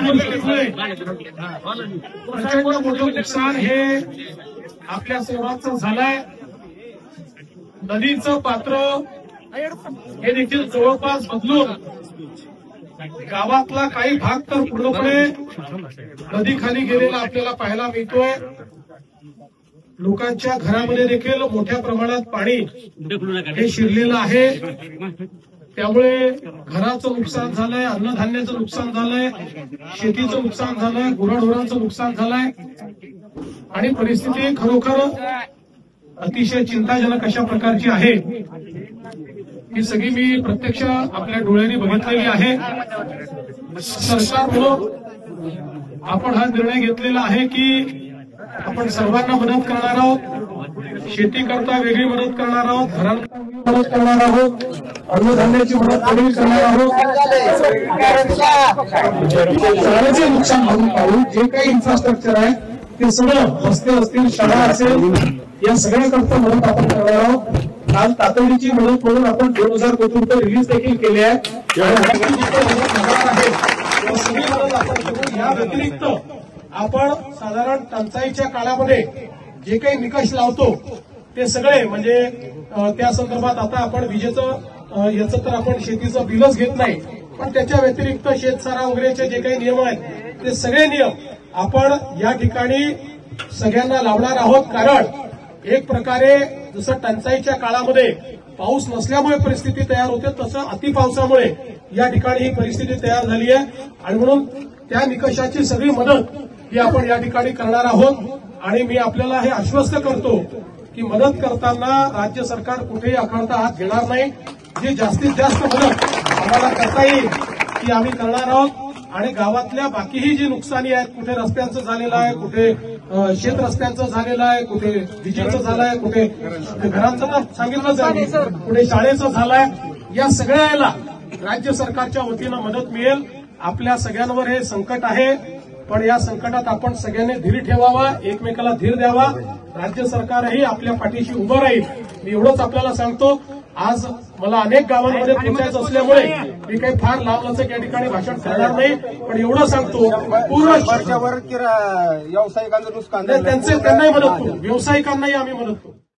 अतिवृष्टीमुळे प्रचंड मोठं नुकसान हे आपल्या सर्वांचं झालंय। नदीचं पात्र हे देखील जवळपास बदलून गावातला काही भाग तर पूर्णपणे नदीखाली गेलेला आपल्याला पाहायला मिळतोय। लोकांच्या घरामध्ये देखील मोठ्या प्रमाणात पाणी हे शिरलेलं आहे। त्यामुळे घराचं नुकसान झालंय, अन्नधान्याचं नुकसान झालंय, शेतीचं नुकसान झालंय, गुराढोरांचं नुकसान झालंय आणि परिस्थिती खरोखर अतिशय चिंताजनक अशा प्रकारची आहे। ही सगळी मी प्रत्यक्ष आपल्या डोळ्यांनी बघितलेली आहे। सरकार म्हणून आपण हा निर्णय घेतलेला आहे की आपण सर्वांना मदत करणार आहोत। शेती करता वेगळी मदत करणार आहोत, घरांना मदत करणार आहोत, अन्नधान्याची मदत वेगळी करणार आहोत। शाळेचे नुकसान भरून काढून जे काही इन्फ्रास्ट्रक्चर आहे ते सगळं, रस्ते असतील, शाळा असेल, या सगळ्याकरता मदत आपण करणार आहोत। काल तातडीची मदत म्हणून आपण 2000 कोटी रुपये रिलीज देखील केले आहे। या व्यतिरिक्त आपण साधारण टंचाईच्या काळामध्ये जे काही निकष लावतो ते सगळे म्हणजे त्या संदर्भात आता आपण विजेचं याचं तर आपण शेतीचं बिलच घेत नाही, पण त्याच्या व्यतिरिक्त शेतसारा वगैरेचे जे काही नियम आहेत ते सगळे नियम आपण या ठिकाणी सगळ्यांना लावणार आहोत। कारण एक प्रकारे जसं टंचाईच्या काळामध्ये पाऊस नसल्यामुळे परिस्थिती तयार होते, तसं अतिपावसामुळे या ठिकाणी ही परिस्थिती तयार झाली आहे आणि म्हणून त्या निकषाची सगळी मदत ही आपण या ठिकाणी करणार आहोत। आणि मी आपल्याला हे आश्वस्त करतो की मदत करताना राज्य सरकार कुठेही अखडता हात घेणार नाही। जी जास्तीत जास्त मदत आम्हाला करता येईल ती आम्ही करणार आहोत। आणि गावातल्या बाकीही जी नुकसानी आहेत, कुठे रस्त्यांचं झालेलं आहे, कुठे शेत रस्त्यांचं झालेलं आहे, कुठे विजेचं झालं आहे, कुठे घरांचं तर सांगितलंच आहे, कुठे शाळेचं झालंय, या सगळ्याला राज्य सरकारच्या वतीनं मदत मिळेल। आपल्या सगळ्यांवर हे संकट आहे, पण या संकटात आपण सगळ्यांनी धीर ठेवावा, एकमेकाला धीर द्यावा। राज्य सरकारही आपल्या पाठीशी उभं राहील, मी एवढंच आपल्याला सांगतो। आज मला अनेक गावांमध्ये पोहोचायचं असल्यामुळे मी काही फार लांबलचक या ठिकाणी भाषण करणार नाही, पण एवढं सांगतो पूर्ण व्यावसायिकांचं नुकसान त्यांनाही मदत करू, व्यावसायिकांनाही आम्ही मदत करू।